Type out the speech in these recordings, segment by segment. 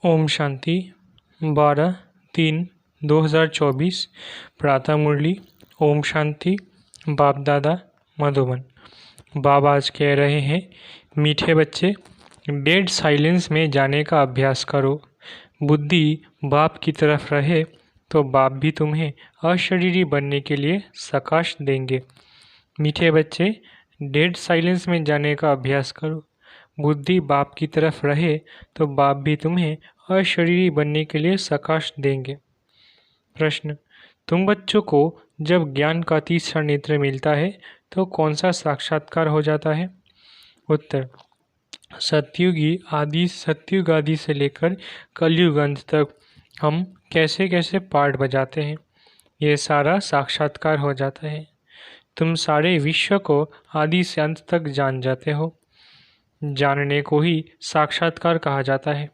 ओम शांति 12/3/2024 प्रातः मुरली। ओम शांति। बाप दादा मधुबन। बाबा आज कह रहे हैं, मीठे बच्चे, डेड साइलेंस में जाने का अभ्यास करो। बुद्धि बाप की तरफ रहे तो बाप भी तुम्हें अशरीरी बनने के लिए सकाश देंगे। मीठे बच्चे, डेड साइलेंस में जाने का अभ्यास करो। बुद्धि बाप की तरफ रहे तो बाप भी तुम्हें अशरीरी बनने के लिए सकाश देंगे। प्रश्न: तुम बच्चों को जब ज्ञान का तीसरा नेत्र मिलता है तो कौन सा साक्षात्कार हो जाता है? उत्तर: सतयुग आदि से लेकर कलयुग अंत तक हम कैसे कैसे पाठ बजाते हैं, ये सारा साक्षात्कार हो जाता है। तुम सारे विश्व को आदि से अंत तक जान जाते हो। जानने को ही साक्षात्कार कहा जाता है।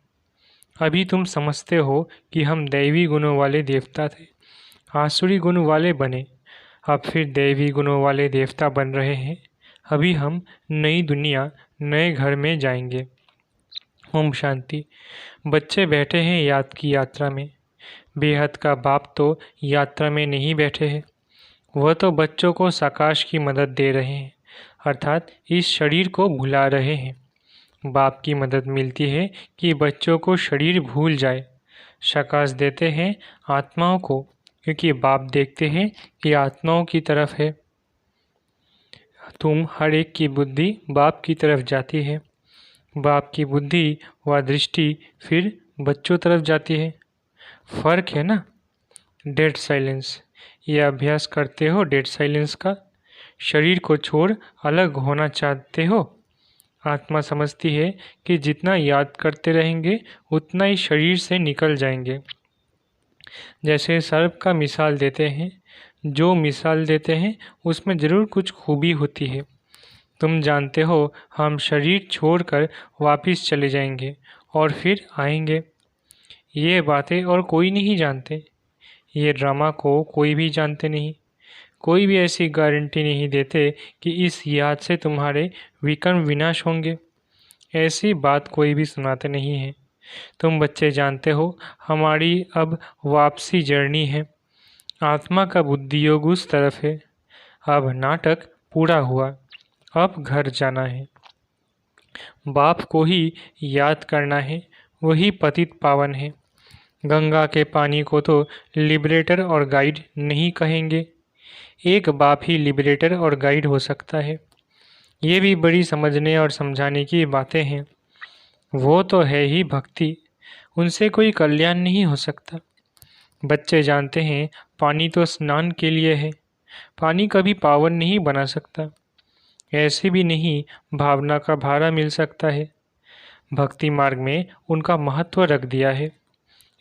अभी तुम समझते हो कि हम दैवी गुणों वाले देवता थे, आसुरी गुण वाले बने, अब फिर दैवी गुणों वाले देवता बन रहे हैं। अभी हम नई दुनिया, नए घर में जाएंगे। ओम शांति। बच्चे बैठे हैं याद की यात्रा में। बेहद का बाप तो यात्रा में नहीं बैठे हैं, वह तो बच्चों को सकाश की मदद दे रहे हैं, अर्थात इस शरीर को भुला रहे हैं। बाप की मदद मिलती है कि बच्चों को शरीर भूल जाए। सकाश देते हैं आत्माओं को, क्योंकि बाप देखते हैं कि आत्माओं की तरफ है। तुम हर एक की बुद्धि बाप की तरफ जाती है। बाप की बुद्धि व दृष्टि फिर बच्चों तरफ जाती है। फर्क है ना। डेड साइलेंस, यह अभ्यास करते हो डेड साइलेंस का। शरीर को छोड़ अलग होना चाहते हो। आत्मा समझती है कि जितना याद करते रहेंगे उतना ही शरीर से निकल जाएंगे। जैसे सर्प का मिसाल देते हैं, जो मिसाल देते हैं उसमें ज़रूर कुछ खूबी होती है। तुम जानते हो हम शरीर छोड़कर वापस चले जाएंगे और फिर आएंगे। ये बातें और कोई नहीं जानते। ये ड्रामा को कोई भी जानते नहीं। कोई भी ऐसी गारंटी नहीं देते कि इस याद से तुम्हारे विकर्म विनाश होंगे। ऐसी बात कोई भी सुनाते नहीं है। तुम बच्चे जानते हो हमारी अब वापसी जर्नी है। आत्मा का बुद्धि योग उस तरफ है। अब नाटक पूरा हुआ, अब घर जाना है। बाप को ही याद करना है, वही पतित पावन है। गंगा के पानी को तो लिबरेटर और गाइड नहीं कहेंगे। एक बाप ही लिबरेटर और गाइड हो सकता है। ये भी बड़ी समझने और समझाने की बातें हैं। वो तो है ही भक्ति, उनसे कोई कल्याण नहीं हो सकता। बच्चे जानते हैं पानी तो स्नान के लिए है, पानी कभी पावन नहीं बना सकता। ऐसे भी नहीं भावना का भारा मिल सकता है। भक्ति मार्ग में उनका महत्व रख दिया है।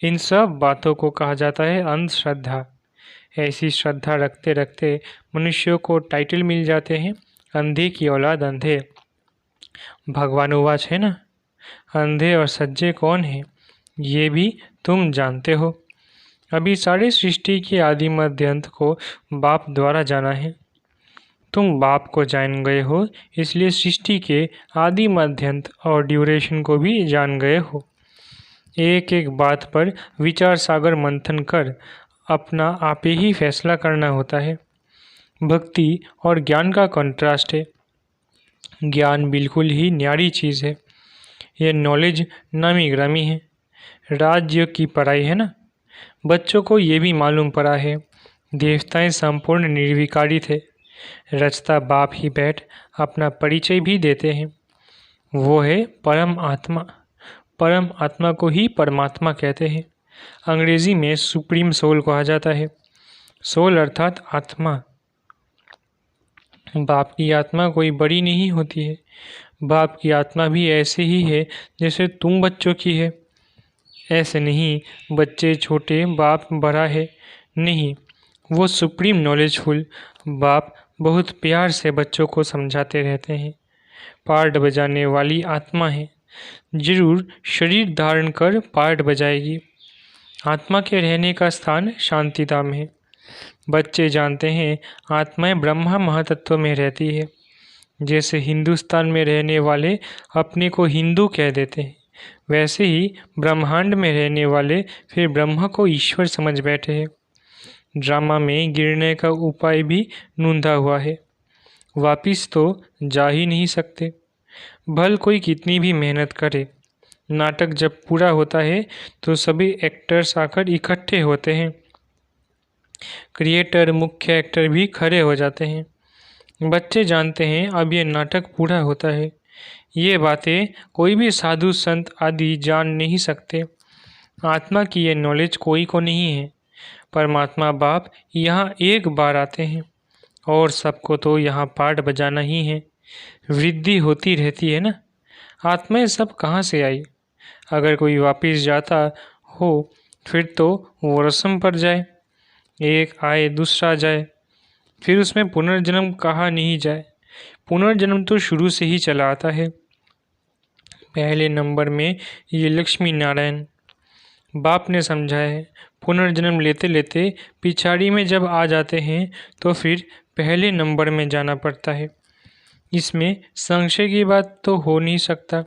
इन सब बातों को कहा जाता है अंधश्रद्धा। ऐसी श्रद्धा रखते रखते मनुष्यों को टाइटल मिल जाते हैं, अंधे की औलाद अंधे। भगवान उवाच है ना, अंधे और सज्जे कौन है, ये भी तुम जानते हो। अभी सारे सृष्टि के आदि मध्य अंत को बाप द्वारा जाना है। तुम बाप को जान गए हो, इसलिए सृष्टि के आदि मध्य अंत और ड्यूरेशन को भी जान गए हो। एक एक बात पर विचार सागर मंथन कर अपना आप ही फैसला करना होता है। भक्ति और ज्ञान का कंट्रास्ट है। ज्ञान बिल्कुल ही न्यारी चीज़ है। यह नॉलेज नामी ग्रामी है। राजयोग की पढ़ाई है ना। बच्चों को ये भी मालूम पड़ा है, देवताएं संपूर्ण निर्विकारी थे। रचता बाप ही बैठ अपना परिचय भी देते हैं। वो है परम आत्मा। परम आत्मा को ही परमात्मा कहते हैं। अंग्रेजी में सुप्रीम सोल कहा जाता है। सोल अर्थात आत्मा। बाप की आत्मा कोई बड़ी नहीं होती है। बाप की आत्मा भी ऐसे ही है जैसे तुम बच्चों की है। ऐसे नहीं बच्चे छोटे बाप बड़ा है, नहीं, वो सुप्रीम नॉलेजफुल बाप बहुत प्यार से बच्चों को समझाते रहते हैं। पार्ट बजाने वाली आत्मा है, जरूर शरीर धारण कर पार्ट बजाएगी। आत्मा के रहने का स्थान शांतिधाम है। बच्चे जानते हैं आत्माएं ब्रह्मा महातत्व में रहती है। जैसे हिंदुस्तान में रहने वाले अपने को हिंदू कह देते हैं, वैसे ही ब्रह्मांड में रहने वाले फिर ब्रह्म को ईश्वर समझ बैठे हैं। ड्रामा में गिरने का उपाय भी नूंधा हुआ है। वापिस तो जा ही नहीं सकते, भल कोई कितनी भी मेहनत करे। नाटक जब पूरा होता है तो सभी एक्टर्स आकर इकट्ठे होते हैं। क्रिएटर, मुख्य एक्टर भी खड़े हो जाते हैं। बच्चे जानते हैं अब ये नाटक पूरा होता है। ये बातें कोई भी साधु संत आदि जान नहीं सकते। आत्मा की ये नॉलेज कोई को नहीं है। परमात्मा बाप यहाँ एक बार आते हैं और सबको तो यहाँ पाठ बजाना ही है। वृद्धि होती रहती है ना। आत्माएं सब कहाँ से आई? अगर कोई वापिस जाता हो फिर तो वो रस्म पर जाए, एक आए दूसरा जाए, फिर उसमें पुनर्जन्म कहा नहीं जाए। पुनर्जन्म तो शुरू से ही चला आता है। पहले नंबर में ये लक्ष्मी नारायण बाप ने समझाया है। पुनर्जन्म लेते लेते पिछाड़ी में जब आ जाते हैं तो फिर पहले नंबर में जाना पड़ता है। इसमें संशय की बात तो हो नहीं सकता।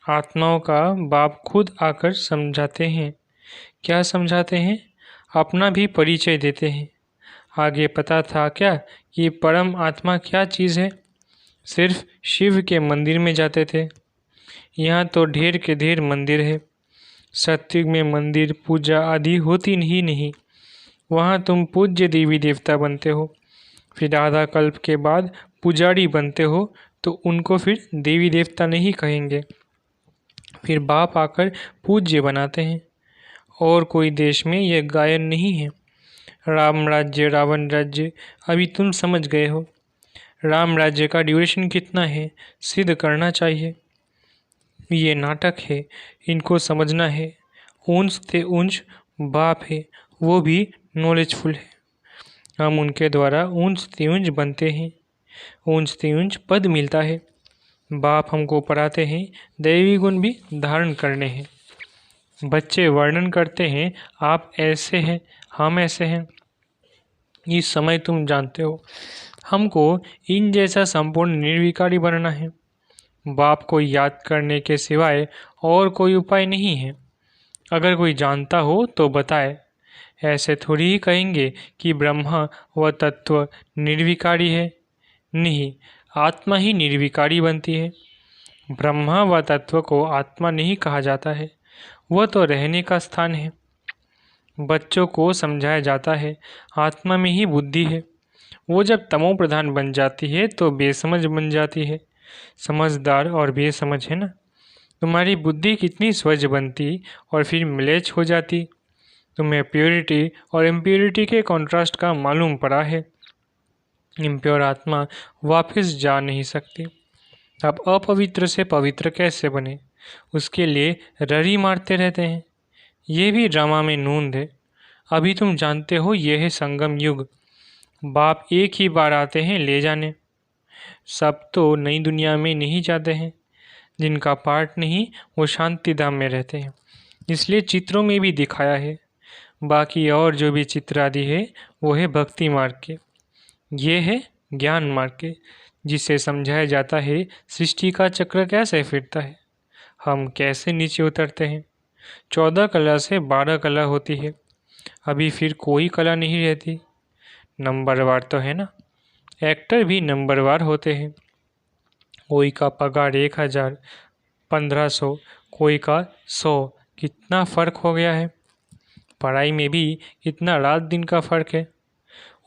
आत्माओं का बाप खुद आकर समझाते हैं। क्या समझाते हैं? अपना भी परिचय देते हैं। आगे पता था क्या कि परम आत्मा क्या चीज़ है? सिर्फ शिव के मंदिर में जाते थे। यहाँ तो ढेर के ढेर मंदिर है। सत्युग में मंदिर पूजा आदि होती ही नहीं। वहाँ तुम पूज्य देवी देवता बनते हो, फिर आधा कल्प के बाद पुजारी बनते हो तो उनको फिर देवी देवता नहीं कहेंगे। फिर बाप आकर पूज्य बनाते हैं। और कोई देश में यह गायन नहीं है। राम राज्य रावण राज्य अभी तुम समझ गए हो। राम राज्य का ड्यूरेशन कितना है सिद्ध करना चाहिए। ये नाटक है, इनको समझना है। ऊंच ते ऊंच बाप है, वो भी नॉलेजफुल है। हम उनके द्वारा ऊंच ते ऊंच बनते हैं, ऊंच ते ऊंच पद मिलता है। बाप हमको पढ़ाते हैं दैवी गुण भी धारण करने हैं। बच्चे वर्णन करते हैं आप ऐसे हैं, हम ऐसे हैं। इस समय तुम जानते हो हमको इन जैसा संपूर्ण निर्विकारी बनना है। बाप को याद करने के सिवाय और कोई उपाय नहीं है। अगर कोई जानता हो तो बताए। ऐसे थोड़ी ही कहेंगे कि ब्रह्मा व तत्व निर्विकारी है। नहीं, आत्मा ही निर्विकारी बनती है। ब्रह्मा व तत्व को आत्मा नहीं कहा जाता है, वह तो रहने का स्थान है। बच्चों को समझाया जाता है आत्मा में ही बुद्धि है। वो जब तमो प्रधान बन जाती है तो बेसमझ बन जाती है। समझदार और बेसमझ है ना। तुम्हारी बुद्धि कितनी स्वच्छ बनती और फिर म्लेच्छ हो जाती। तुम्हें प्योरिटी और इम्प्योरिटी के कॉन्ट्रास्ट का मालूम पड़ा है। इम्प्योर आत्मा वापस जा नहीं सकती। अब अपवित्र से पवित्र कैसे बने, उसके लिए ररी मारते रहते हैं। ये भी ड्रामा में नूंद है। अभी तुम जानते हो यह है संगम युग। बाप एक ही बार आते हैं ले जाने। सब तो नई दुनिया में नहीं जाते हैं। जिनका पार्ट नहीं वो शांति धाम में रहते हैं, इसलिए चित्रों में भी दिखाया है। बाकी और जो भी चित्र आदि है वो है भक्ति मार्ग के। ये है ज्ञान मार्ग के, जिसे समझाया जाता है सृष्टि का चक्र कैसे फिरता है, हम कैसे नीचे उतरते हैं। 14 कला से 12 कला होती है। अभी फिर कोई कला नहीं रहती। नंबरवार तो है ना। एक्टर भी नंबरवार होते हैं। कोई का पगार 1000, 1500, कोई का 100। कितना फ़र्क हो गया है। पढ़ाई में भी कितना रात दिन का फ़र्क है।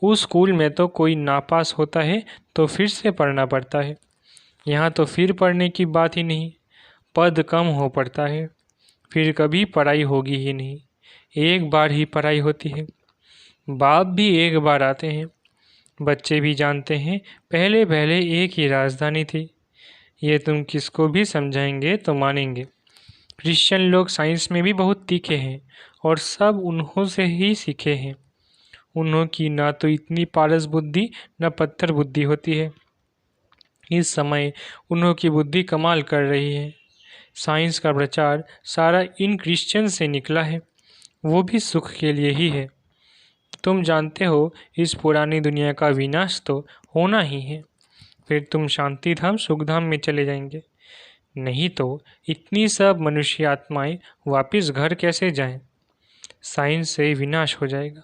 उस स्कूल में तो कोई नापास होता है तो फिर से पढ़ना पड़ता है। यहाँ तो फिर पढ़ने की बात ही नहीं। पद कम हो पड़ता है, फिर कभी पढ़ाई होगी ही नहीं। एक बार ही पढ़ाई होती है। बाप भी एक बार आते हैं। बच्चे भी जानते हैं पहले पहले एक ही राजधानी थी। ये तुम किसको भी समझाएंगे तो मानेंगे। क्रिश्चियन लोग साइंस में भी बहुत तीखे हैं और सब उन्हों से ही सीखे हैं। उन्हों की ना तो इतनी पारस बुद्धि न पत्थर बुद्धि होती है। इस समय उन्हों की बुद्धि कमाल कर रही है। साइंस का प्रचार सारा इन क्रिश्चियन से निकला है, वो भी सुख के लिए ही है। तुम जानते हो इस पुरानी दुनिया का विनाश तो होना ही है। फिर तुम शांति धाम सुख धाम में चले जाएंगे। नहीं तो इतनी सब मनुष्य आत्माएं वापिस घर कैसे जाएं? साइंस से विनाश हो जाएगा।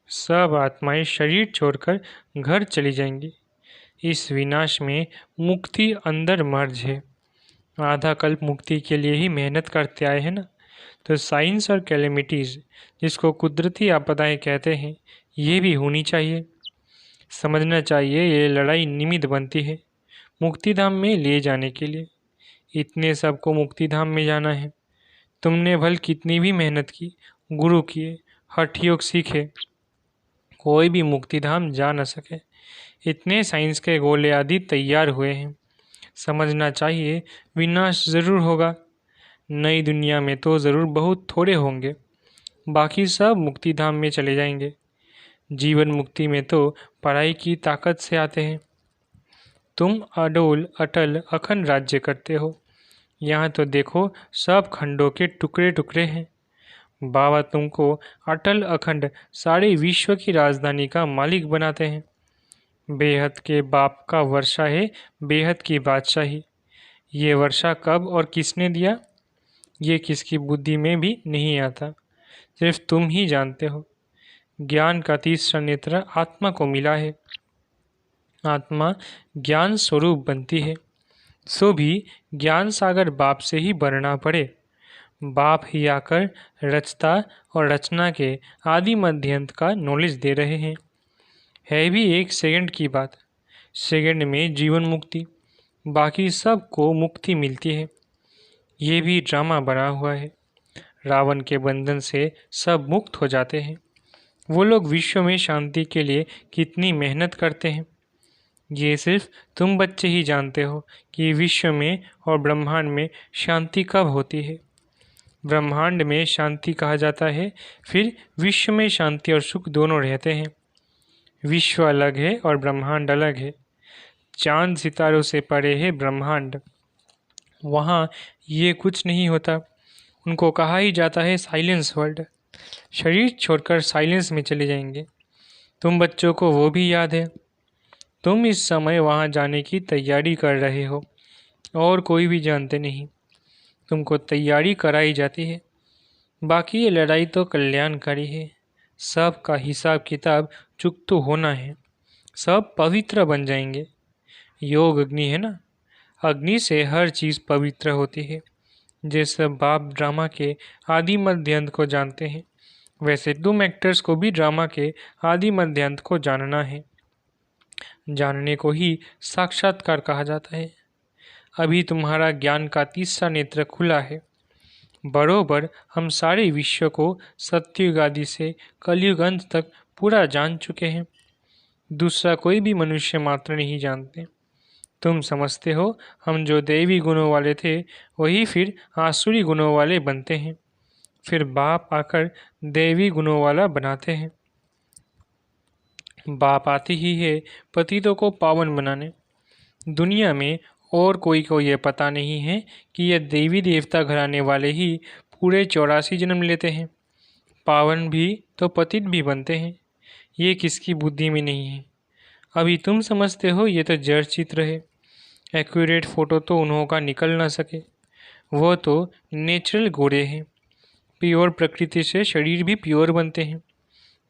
सब आत्माएं शरीर छोड़कर घर चली जाएंगी। इस विनाश में मुक्ति अंदर मर्ज है। आधा कल्प मुक्ति के लिए ही मेहनत करते आए हैं ना। तो साइंस और कैलेमिटीज़, जिसको कुदरती आपदाएं कहते हैं, ये भी होनी चाहिए। समझना चाहिए ये लड़ाई निमित्त बनती है मुक्तिधाम में ले जाने के लिए। इतने सबको मुक्तिधाम में जाना है। तुमने भल कितनी भी मेहनत की, गुरु किए, हठ योग सीखे, कोई भी मुक्तिधाम जा न सके। इतने साइंस के गोले आदि तैयार हुए हैं। समझना चाहिए विनाश ज़रूर होगा। नई दुनिया में तो ज़रूर बहुत थोड़े होंगे, बाकी सब मुक्तिधाम में चले जाएंगे। जीवन मुक्ति में तो पढ़ाई की ताकत से आते हैं। तुम अडोल अटल अखंड राज्य करते हो। यहाँ तो देखो सब खंडों के टुकड़े टुकड़े हैं। बाबा तुमको अटल अखंड सारे विश्व की राजधानी का मालिक बनाते हैं। बेहद के बाप का वर्षा है बेहद की बादशाही। ये वर्षा कब और किसने दिया, ये किसकी बुद्धि में भी नहीं आता, सिर्फ तुम ही जानते हो। ज्ञान का तीसरा नेत्र आत्मा को मिला है। आत्मा ज्ञान स्वरूप बनती है, सो भी ज्ञान सागर बाप से ही भरना पड़े। बाप ही आकर रचता और रचना के आदि मध्यंत का नॉलेज दे रहे हैं। है भी एक सेकंड की बात। सेकंड में जीवन मुक्ति, बाकी सब को मुक्ति मिलती है। ये भी ड्रामा बना हुआ है। रावण के बंधन से सब मुक्त हो जाते हैं। वो लोग विश्व में शांति के लिए कितनी मेहनत करते हैं। ये सिर्फ तुम बच्चे ही जानते हो कि विश्व में और ब्रह्मांड में शांति कब होती है। ब्रह्मांड में शांति कहा जाता है, फिर विश्व में शांति और सुख दोनों रहते हैं। विश्व अलग है और ब्रह्मांड अलग है। चांद सितारों से परे है ब्रह्मांड। वहाँ ये कुछ नहीं होता। उनको कहा ही जाता है साइलेंस वर्ल्ड। शरीर छोड़कर साइलेंस में चले जाएंगे। तुम बच्चों को वो भी याद है। तुम इस समय वहाँ जाने की तैयारी कर रहे हो और कोई भी जानते नहीं। तुमको तैयारी कराई जाती है। बाकी ये लड़ाई तो कल्याणकारी है। सब का हिसाब किताब चुकता होना है। सब पवित्र बन जाएंगे। योग अग्नि है ना, अग्नि से हर चीज़ पवित्र होती है। जैसे बाप ड्रामा के आदि मध्य अंत को जानते हैं, वैसे तुम एक्टर्स को भी ड्रामा के आदि मध्य अंत को जानना है। जानने को ही साक्षात्कार कहा जाता है। अभी तुम्हारा ज्ञान का तीसरा नेत्र खुला है। बरोबर हम सारे विश्व को सत्युग आदि से कलयुग अंत तक पूरा जान चुके हैं। दूसरा कोई भी मनुष्य मात्र नहीं जानते। तुम समझते हो हम जो देवी गुणों वाले थे वही फिर आसुरी गुणों वाले बनते हैं। फिर बाप आकर देवी गुणों वाला बनाते हैं। बाप आते ही है पतितों को पावन बनाने। दुनिया में और कोई को ये पता नहीं है कि ये देवी देवता घराने वाले ही पूरे 84 जन्म लेते हैं। पावन भी तो पतित भी बनते हैं। ये किसकी बुद्धि में नहीं है। अभी तुम समझते हो ये तो जड़ चित्र है। एक्यूरेट फ़ोटो तो उन्हों का निकल ना सके। वो तो नेचुरल गोरे हैं। प्योर प्रकृति से शरीर भी प्योर बनते हैं।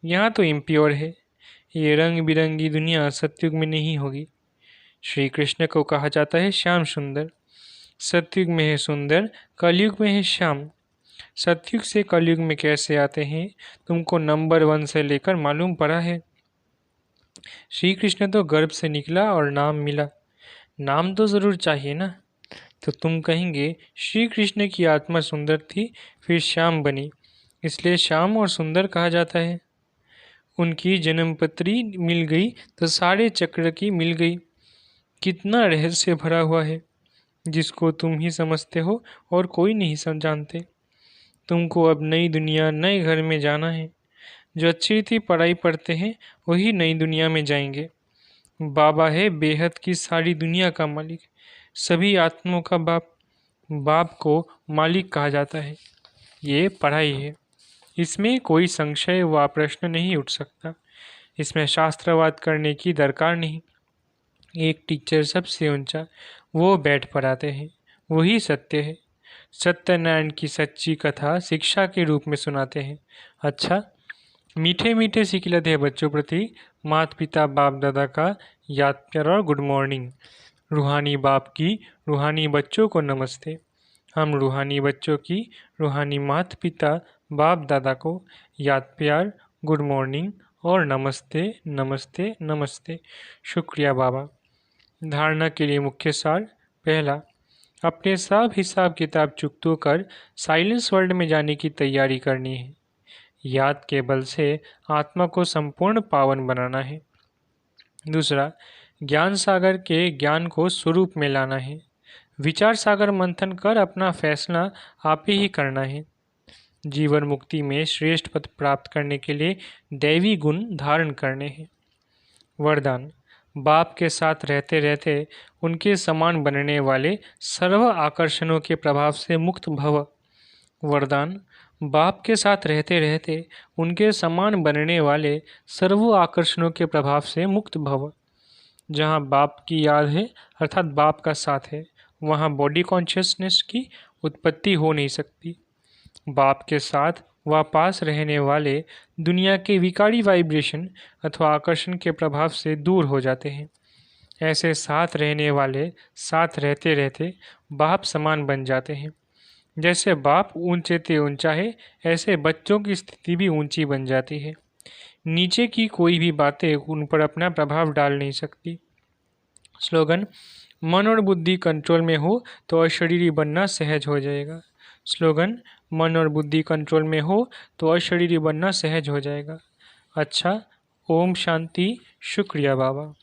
यहाँ तो इम्प्योर है। ये रंग बिरंगी दुनिया सतयुग में नहीं होगी। श्री कृष्ण को कहा जाता है श्याम सुंदर। सतयुग में है सुंदर, कलयुग में है श्याम। सतयुग से कलयुग में कैसे आते हैं तुमको नंबर 1 से लेकर मालूम पड़ा है। श्री कृष्ण तो गर्भ से निकला और नाम मिला। नाम तो ज़रूर चाहिए ना। तो तुम कहेंगे श्री कृष्ण की आत्मा सुंदर थी फिर श्याम बनी, इसलिए श्याम और सुंदर कहा जाता है। उनकी जन्मपत्री मिल गई तो सारे चक्र की मिल गई। कितना रहस्य भरा हुआ है जिसको तुम ही समझते हो और कोई नहीं जानते। तुमको अब नई दुनिया नए घर में जाना है। जो अच्छी रीति पढ़ाई पढ़ते हैं वही नई दुनिया में जाएंगे। बाबा है बेहद की सारी दुनिया का मालिक, सभी आत्माओं का बाप। बाप को मालिक कहा जाता है। ये पढ़ाई है, इसमें कोई संशय व प्रश्न नहीं उठ सकता। इसमें शास्त्रवाद करने की दरकार नहीं। एक टीचर सबसे ऊंचा, वो बैठ पढ़ाते हैं, वही सत्य है। सत्यनारायण की सच्ची कथा शिक्षा के रूप में सुनाते हैं। अच्छा, मीठे मीठे सिखिलते हैं बच्चों प्रति माता पिता बाप दादा का याद प्यार और गुड मॉर्निंग। रूहानी बाप की रूहानी बच्चों को नमस्ते। हम रूहानी बच्चों की रूहानी माता पिता बाप दादा को याद प्यार, गुड मॉर्निंग और नमस्ते नमस्ते नमस्ते। शुक्रिया बाबा। धारणा के लिए मुख्य सार। पहला, अपने सब हिसाब किताब चुकतों कर साइलेंस वर्ल्ड में जाने की तैयारी करनी है। याद के बल से आत्मा को संपूर्ण पावन बनाना है। दूसरा, ज्ञान सागर के ज्ञान को स्वरूप में लाना है। विचार सागर मंथन कर अपना फैसला आप ही करना है। जीवन मुक्ति में श्रेष्ठ पद प्राप्त करने के लिए दैवी गुण धारण करने हैं। वरदान, बाप के साथ रहते रहते उनके समान बनने वाले सर्व आकर्षणों के प्रभाव से मुक्त भव। वरदान, बाप के साथ रहते रहते उनके समान बनने वाले सर्व आकर्षणों के प्रभाव से मुक्त भव। जहाँ बाप की याद है अर्थात बाप का साथ है, वहाँ बॉडी कॉन्शियसनेस की उत्पत्ति हो नहीं सकती। बाप के साथ व पास रहने वाले दुनिया के विकारी वाइब्रेशन अथवा आकर्षण के प्रभाव से दूर हो जाते हैं। ऐसे साथ रहने वाले साथ रहते रहते बाप समान बन जाते हैं। जैसे बाप ऊंचे ते ऊंचा है, ऐसे बच्चों की स्थिति भी ऊंची बन जाती है। नीचे की कोई भी बातें उन पर अपना प्रभाव डाल नहीं सकती। स्लोगन, मन और बुद्धि कंट्रोल में हो तो अशरीरी बनना सहज हो जाएगा। स्लोगन, मन और बुद्धि कंट्रोल में हो तो अशरीरी बनना सहज हो जाएगा। अच्छा, ओम शांति। शुक्रिया बाबा।